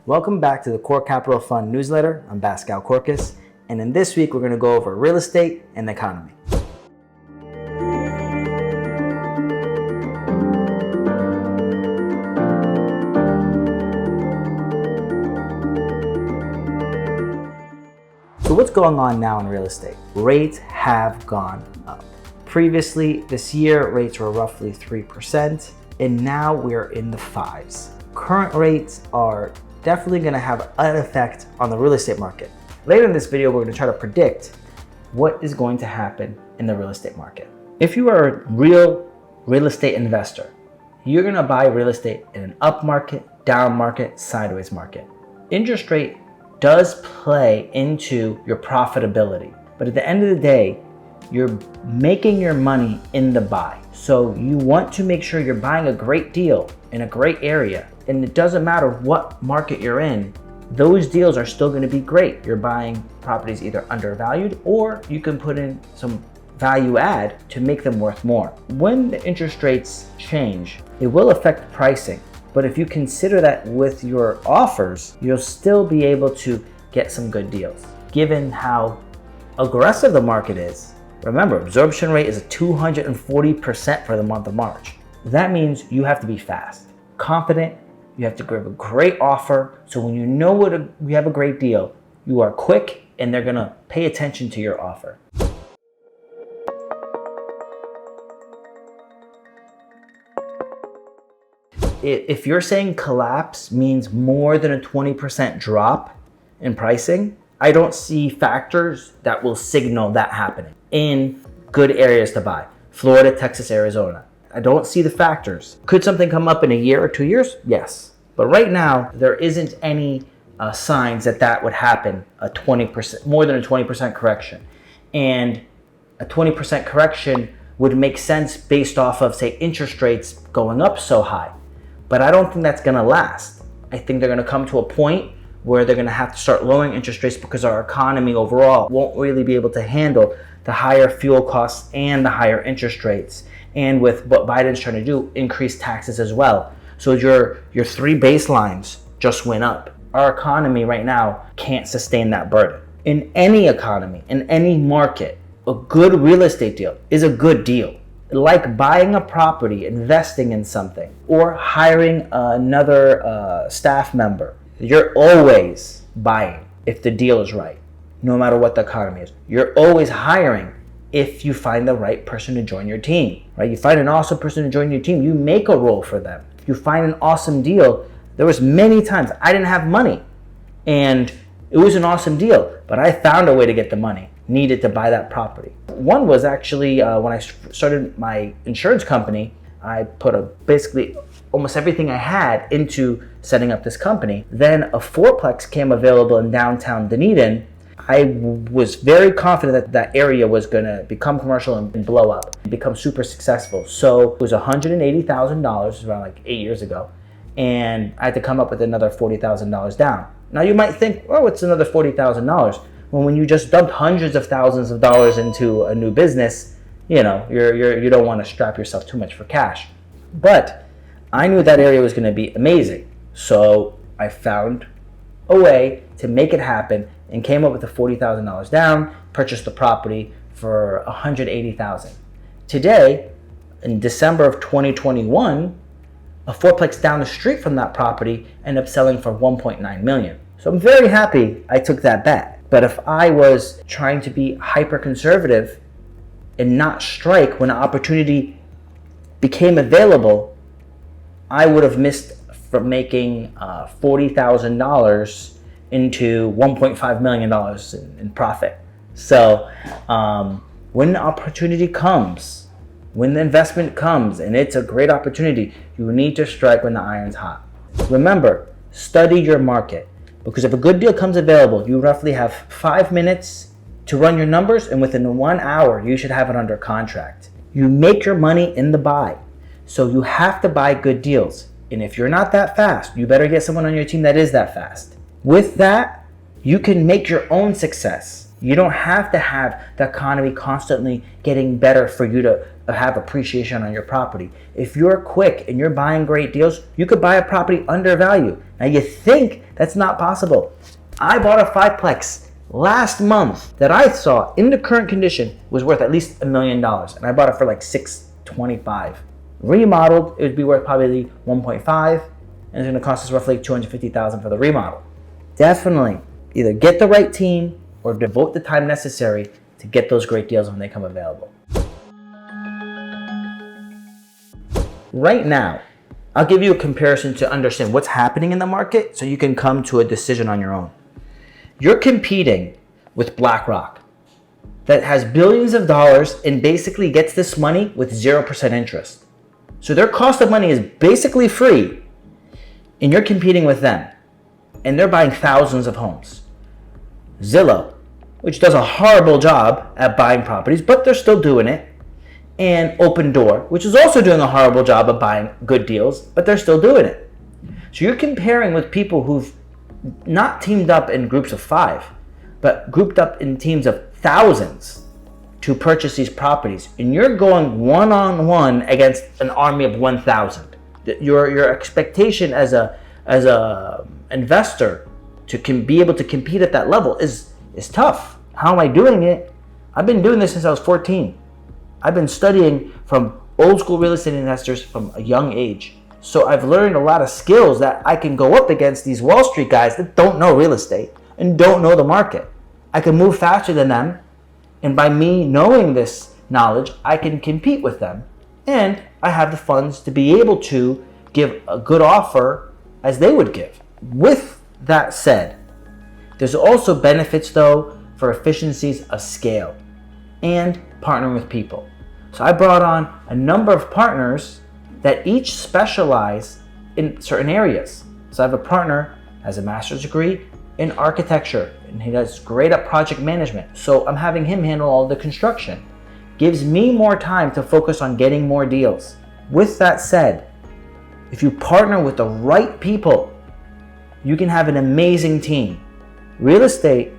Welcome back to the Core Capital Fund newsletter. I'm Pascal Corcus, and in this week we're going to go over real estate and the economy. So what's going on now in real estate? Rates have gone up. Previously this year, rates were roughly 3%, and now we're in the 5s. Current rates are definitely going to have an effect on the real estate market. Later in this video, we're going to try to predict what is going to happen in the real estate market. If you are a real estate investor, you're going to buy real estate in an up market, down market, sideways market. Interest rate does play into your profitability, but at the end of the day, you're making your money in the buy. So you want to make sure you're buying a great deal in a great area. And it doesn't matter what market you're in, those deals are still going to be great. You're buying properties either undervalued, or you can put in some value add to make them worth more. When the interest rates change, it will affect pricing. But if you consider that with your offers, you'll still be able to get some good deals. Given how aggressive the market is, remember, absorption rate is 240% for the month of March. That means you have to be fast, confident. You have to give a great offer. So when you know you have a great deal, you are quick and they're gonna pay attention to your offer. If you're saying collapse means more than a 20% drop in pricing, I don't see factors that will signal that happening in good areas to buy. Florida, Texas, Arizona. I don't see the factors. Could something come up in a year or 2 years? Yes. But right now, there isn't any signs that would happen, a 20%, more than a 20% correction. And a 20% correction would make sense based off of, say, interest rates going up so high. But I don't think that's gonna last. I think they're gonna come to a point where they're gonna have to start lowering interest rates because our economy overall won't really be able to handle the higher fuel costs and the higher interest rates. And with what Biden's trying to do, increase taxes as well. So your three baselines just went up. Our economy right now can't sustain that burden. In any economy, in any market, a good real estate deal is a good deal. Like buying a property, investing in something, or hiring another staff member. You're always buying if the deal is right, no matter what the economy is. You're always hiring if you find the right person to join your team, right? You find an awesome person to join your team, you make a role for them. You find an awesome deal. There was many times I didn't have money and it was an awesome deal, but I found a way to get the money needed to buy that property. One was actually when I started my insurance company, I put basically almost everything I had into setting up this company. Then a fourplex came available in downtown Dunedin. I was very confident that area was gonna become commercial and blow up, and become super successful. So it was $180,000, around like 8 years ago. And I had to come up with another $40,000 down. Now you might think, oh, it's another $40,000. Well, when you just dumped hundreds of thousands of dollars into a new business, you know, you don't wanna strap yourself too much for cash. But I knew that area was gonna be amazing. So I found a way to make it happen and came up with the $40,000 down, purchased the property for $180,000. Today, in December of 2021, a fourplex down the street from that property ended up selling for $1.9 million. So I'm very happy I took that bet. But if I was trying to be hyper conservative and not strike when an opportunity became available, I would have missed from making $40,000 into $1.5 million in profit. So when the opportunity comes, when the investment comes and it's a great opportunity, you need to strike when the iron's hot. Remember, study your market, because if a good deal comes available, you roughly have 5 minutes to run your numbers, and within 1 hour, you should have it under contract. You make your money in the buy. So you have to buy good deals. And if you're not that fast, you better get someone on your team that is that fast. With that, you can make your own success. You don't have to have the economy constantly getting better for you to have appreciation on your property. If you're quick and you're buying great deals, you could buy a property under value. Now you think that's not possible. I bought a fiveplex last month that I saw in the current condition was worth at least $1 million, and I bought it for like $625. Remodeled, it would be worth probably 1.5, and it's going to cost us roughly $250,000 for the remodel. Definitely either get the right team or devote the time necessary to get those great deals when they come available. Right now, I'll give you a comparison to understand what's happening in the market so you can come to a decision on your own. You're competing with BlackRock that has billions of dollars and basically gets this money with 0% interest. So their cost of money is basically free, and you're competing with them, and they're buying thousands of homes. Zillow, which does a horrible job at buying properties, but they're still doing it. And Open Door, which is also doing a horrible job of buying good deals, but they're still doing it. So you're comparing with people who've not teamed up in groups of 5, but grouped up in teams of thousands to purchase these properties. And you're going one-on-one against an army of 1,000. Your expectation as a investor to be able to compete at that level is tough. How am I doing it? I've been doing this since I was 14. I've been studying from old school real estate investors from a young age. So I've learned a lot of skills that I can go up against these Wall Street guys that don't know real estate and don't know the market. I can move faster than them. And by me knowing this knowledge, I can compete with them. And I have the funds to be able to give a good offer as they would give. With that said, there's also benefits though for efficiencies of scale and partnering with people. So I brought on a number of partners that each specialize in certain areas. So I have a partner who has a master's degree in architecture, and he does great at project management. So I'm having him handle all the construction. Gives me more time to focus on getting more deals. With that said, if you partner with the right people, you can have an amazing team. Real estate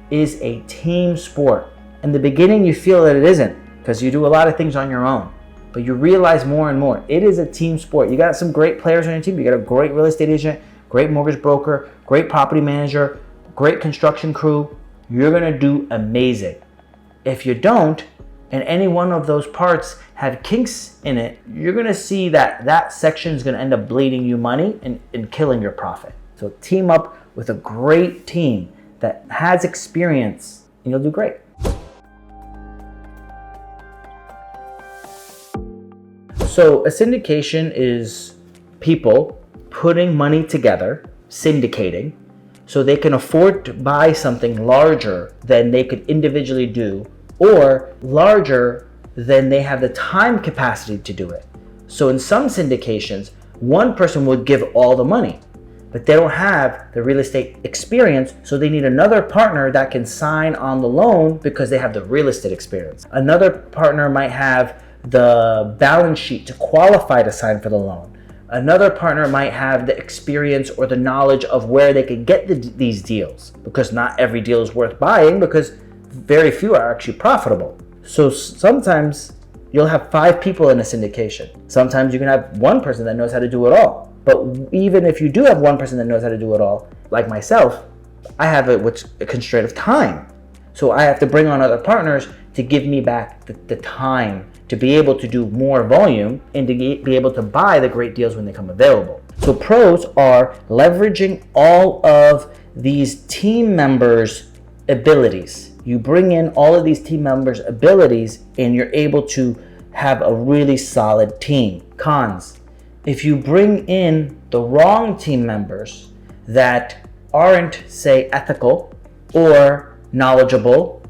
is a team sport. In the beginning, you feel that it isn't because you do a lot of things on your own, but you realize more and more, it is a team sport. You got some great players on your team. You got a great real estate agent, great mortgage broker, great property manager, great construction crew. You're gonna do amazing. If you don't, and any one of those parts have kinks in it, you're gonna see that section is gonna end up bleeding you money and killing your profit. So team up with a great team that has experience and you'll do great. So a syndication is people putting money together, syndicating, so they can afford to buy something larger than they could individually do, or larger than they have the time capacity to do it. So in some syndications, one person would give all the money, but they don't have the real estate experience, so they need another partner that can sign on the loan because they have the real estate experience. Another partner might have the balance sheet to qualify to sign for the loan. Another partner might have the experience or the knowledge of where they can get these deals, because not every deal is worth buying because very few are actually profitable. So sometimes you'll have 5 people in a syndication. Sometimes you can have one person that knows how to do it all. But even if you do have one person that knows how to do it all, like myself, I have a constraint of time. So I have to bring on other partners to give me back the time to be able to do more volume and to be able to buy the great deals when they come available. So pros are leveraging all of these team members' abilities. You bring in all of these team members' abilities and you're able to have a really solid team. Cons: if you bring in the wrong team members that aren't, say, ethical or knowledgeable,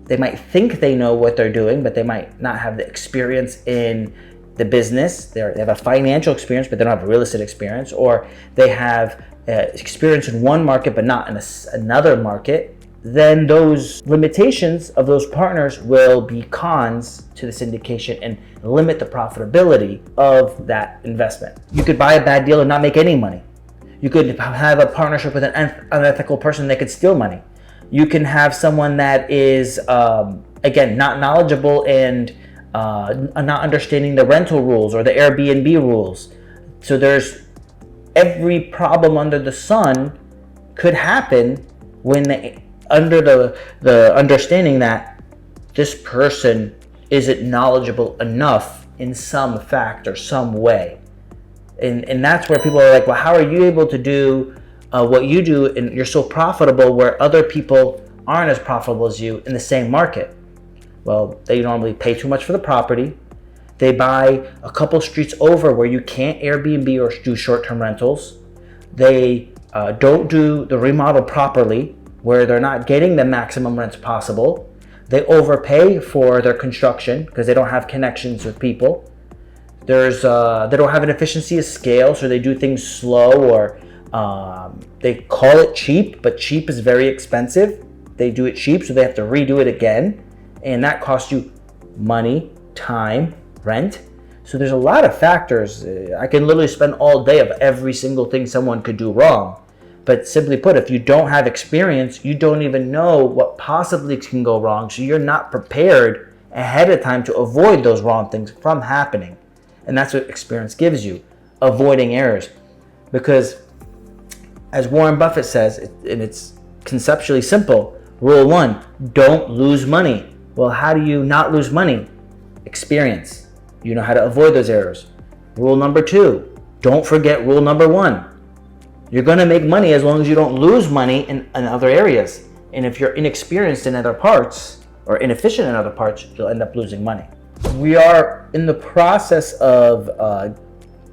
they might think they know what they're doing, but they might not have the experience in the business. They have a financial experience, but they don't have a real estate experience, or they have experience in one market, but not in another market. Then those limitations of those partners will be cons to the syndication and limit the profitability of that investment. You could buy a bad deal and not make any money. You could have a partnership with an unethical person that could steal money. You can have someone that is, again, not knowledgeable and not understanding the rental rules or the Airbnb rules. So there's every problem under the sun could happen when under the understanding that this person isn't knowledgeable enough in some fact or some way. And that's where people are like, well, how are you able to do what you do and you're so profitable where other people aren't as profitable as you in the same market? Well, they normally pay too much for the property. They buy a couple streets over where you can't Airbnb or do short-term rentals. They don't do the remodel properly, where they're not getting the maximum rents possible. They overpay for their construction because they don't have connections with people. They don't have an efficiency of scale, so they do things slow, or they call it cheap, but cheap is very expensive. They do it cheap, so they have to redo it again, and that costs you money, time, rent. So there's a lot of factors. I can literally spend all day of every single thing someone could do wrong. But simply put, if you don't have experience, you don't even know what possibly can go wrong. So you're not prepared ahead of time to avoid those wrong things from happening. And that's what experience gives you, avoiding errors. Because as Warren Buffett says, and it's conceptually simple, rule 1, don't lose money. Well, how do you not lose money? Experience. You know how to avoid those errors. Rule number 2, don't forget rule number 1. You're going to make money as long as you don't lose money in other areas. And if you're inexperienced in other parts or inefficient in other parts, you'll end up losing money. We are in the process of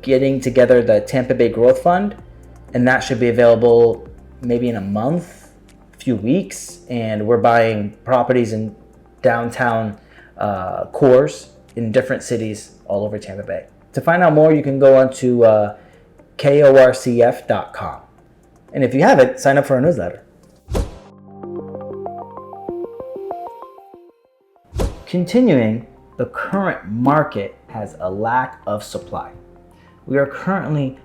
getting together the Tampa Bay Growth Fund, and that should be available maybe in a month, a few weeks. And we're buying properties in downtown cores in different cities all over Tampa Bay. To find out more, you can go on to korcf.com. And if you haven't, sign up for our newsletter. Continuing, the current market has a lack of supply. We are currently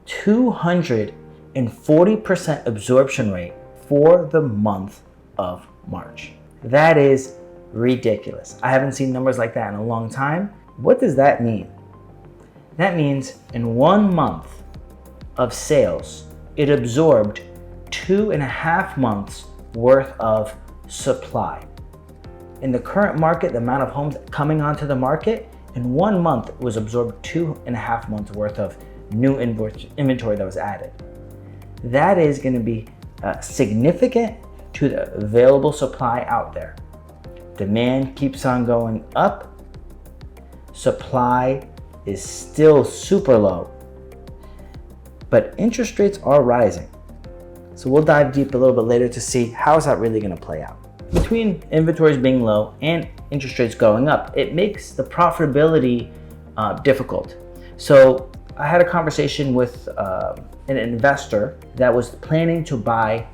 240% absorption rate for the month of March. That is ridiculous. I haven't seen numbers like that in a long time. What does that mean? That means in 1 month of sales, it absorbed 2.5 months worth of supply. In the current market, the amount of homes coming onto the market, in 1 month it was absorbed 2.5 months worth of new inventory that was added. That is going to be significant to the available supply out there. Demand keeps on going up. Supply is still super low. But interest rates are rising. So we'll dive deep a little bit later to see how is that really going to play out. Between inventories being low and interest rates going up, it makes the profitability difficult. So I had a conversation with an investor that was planning to buy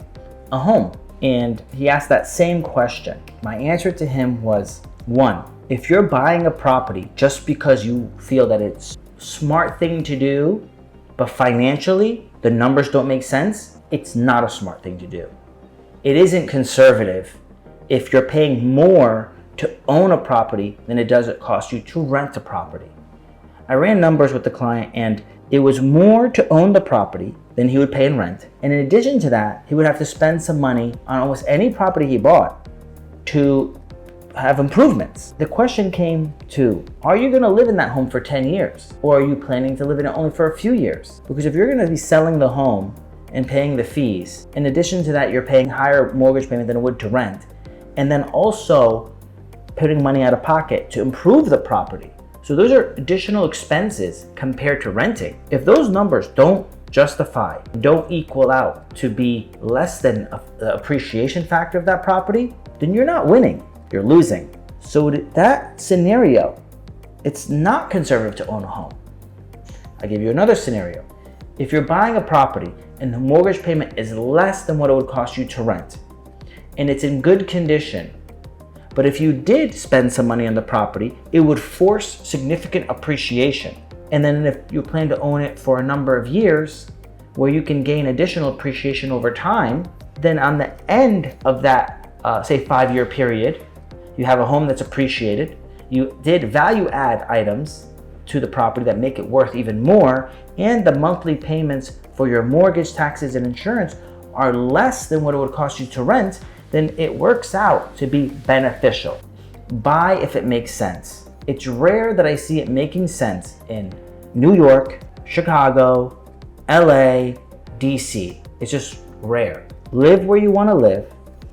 a home, and he asked that same question. My answer to him was, 1, if you're buying a property just because you feel that it's a smart thing to do, but financially the numbers don't make sense, it's not a smart thing to do. It isn't conservative if you're paying more to own a property than it does cost you to rent a property. I ran numbers with the client, and it was more to own the property than he would pay in rent. And in addition to that, he would have to spend some money on almost any property he bought to have improvements. The question came to, are you going to live in that home for 10 years? Or are you planning to live in it only for a few years? Because if you're going to be selling the home and paying the fees, in addition to that, you're paying higher mortgage payment than it would to rent, and then also putting money out of pocket to improve the property. So those are additional expenses compared to renting. If those numbers don't justify, don't equal out to be less than the appreciation factor of that property, then you're not winning, you're losing. So that scenario, it's not conservative to own a home. I'll give you another scenario. If you're buying a property and the mortgage payment is less than what it would cost you to rent, and it's in good condition, but if you did spend some money on the property, it would force significant appreciation. And then if you plan to own it for a number of years, where you can gain additional appreciation over time, then on the end of that, say 5-year period, you have a home that's appreciated, you did value add items to the property that make it worth even more, and the monthly payments for your mortgage, taxes, and insurance are less than what it would cost you to rent, then it works out to be beneficial. Buy if it makes sense. It's rare that I see it making sense in New York, Chicago, LA, DC. It's just rare. Live where you want to live,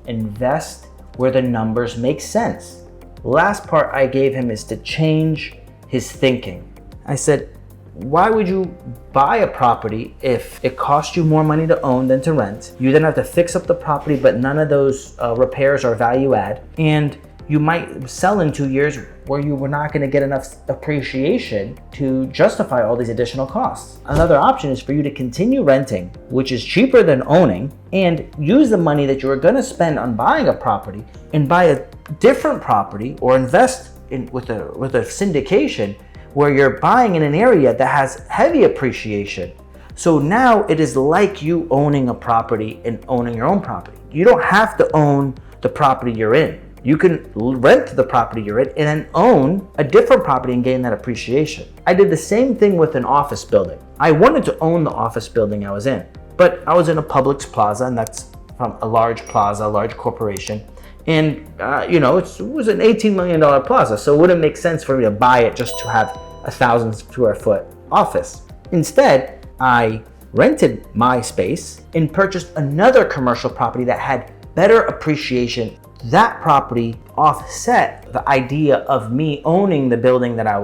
invest where the numbers make sense. Last part I gave him is to change his thinking. I said, why would you buy a property if it costs you more money to own than to rent? You then have to fix up the property, but none of those repairs are value add. And you might sell in 2 years where you were not going to get enough appreciation to justify all these additional costs. Another option is for you to continue renting, which is cheaper than owning, and use the money that you were going to spend on buying a property and buy a different property, or invest in with a syndication where you're buying in an area that has heavy appreciation. So now it is like you owning a property and owning your own property. You don't have to own the property you're in. You can rent the property you're in and then own a different property and gain that appreciation. I did the same thing with an office building. I wanted to own the office building I was in, but I was in a Publix plaza, and that's from a large plaza, a large corporation. And it was an $18 million plaza, so it wouldn't make sense for me to buy it just to have 1,000 square foot office. Instead, I rented my space and purchased another commercial property that had better appreciation. That property offset the idea of me owning the building that I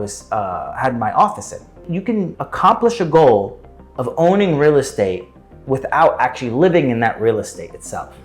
had my office in. You can accomplish a goal of owning real estate without actually living in that real estate itself.